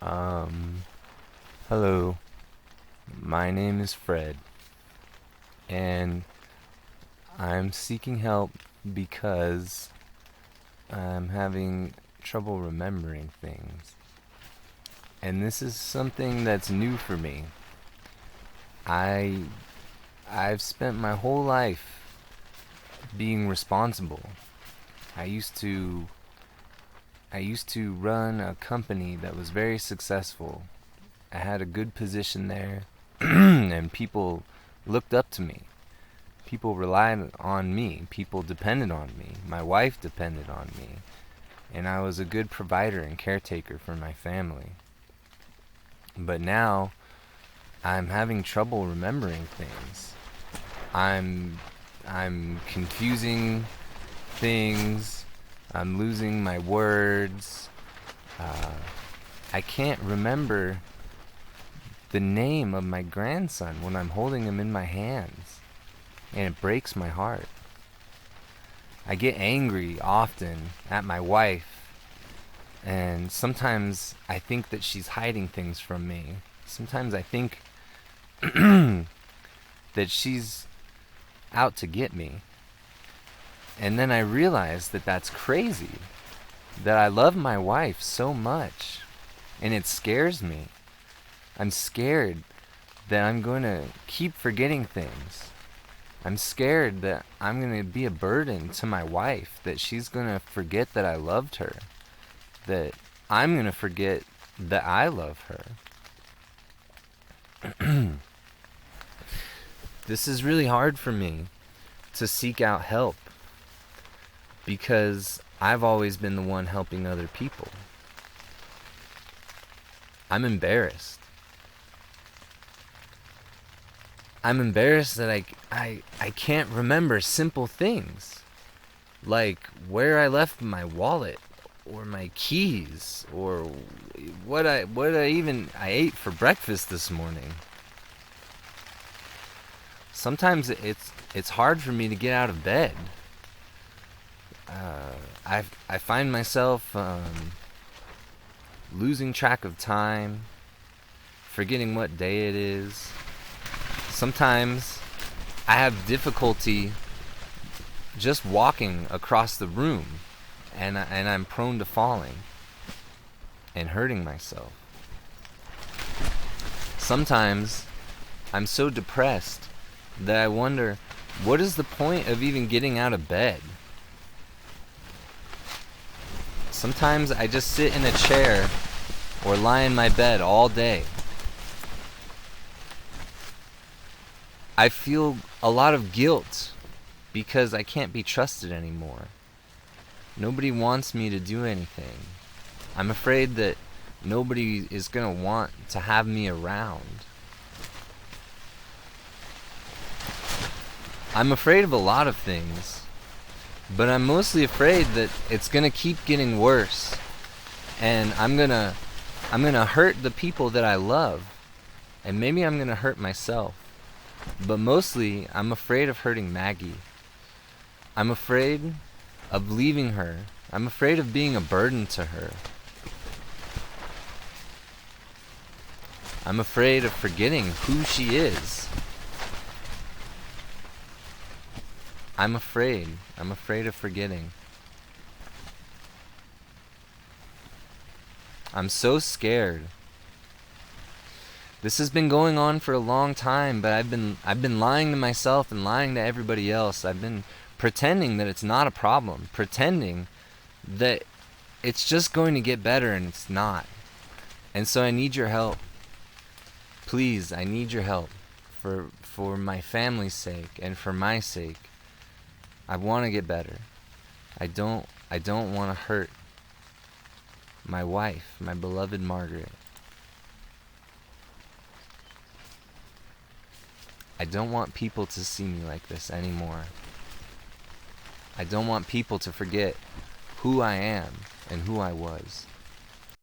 Um, Hello, my name is Fred, and I'm seeking help because I'm having trouble remembering things. And this is something that's new for me. I I've spent my whole life being responsible. I used to I used to run a company that was very successful. I had a good position there, and people looked up to me. People relied on me. People depended on me. My wife depended on me. And I was a good provider and caretaker for my family. But now I'm having trouble remembering things. I'm I'm confusing things. I'm losing my words. Uh, I can't remember the name of my grandson when I'm holding him in my hands, and it breaks my heart. I get angry often at my wife, and sometimes I think that she's hiding things from me. Sometimes I think that she's out to get me. And then I realize that that's crazy, that I love my wife so much, and it scares me. I'm scared that I'm going to keep forgetting things. I'm scared that I'm going to be a burden to my wife, that she's going to forget that I loved her, that I'm going to forget that I love her. This is really hard for me to seek out help because I've always been the one helping other people. I'm embarrassed. I'm embarrassed that I can't remember simple things, like where I left my wallet or my keys or what I ate for breakfast this morning. Sometimes it's hard for me to get out of bed. I find myself losing track of time, forgetting what day it is. Sometimes I have difficulty just walking across the room, and I'm prone to falling and hurting myself. Sometimes I'm so depressed that I wonder, what is the point of even getting out of bed? Sometimes I just sit in a chair or lie in my bed all day. I feel a lot of guilt because I can't be trusted anymore. Nobody wants me to do anything. I'm afraid that nobody is going to want to have me around. I'm afraid of a lot of things, but I'm mostly afraid that it's going to keep getting worse, and I'm going to hurt the people that I love, and maybe I'm going to hurt myself. But mostly, I'm afraid of hurting Maggie. I'm afraid of leaving her. I'm afraid of being a burden to her. I'm afraid of forgetting who she is. I'm afraid. I'm afraid of forgetting. I'm so scared. This has been going on for a long time, but I've been lying to myself and lying to everybody else. I've been pretending that it's not a problem, pretending that it's just going to get better, and it's not. And so I need your help. Please, I need your help for my family's sake and for my sake. I want to get better. I don't want to hurt my wife, my beloved Margaret. I don't want people to see me like this anymore. I don't want people to forget who I am and who I was.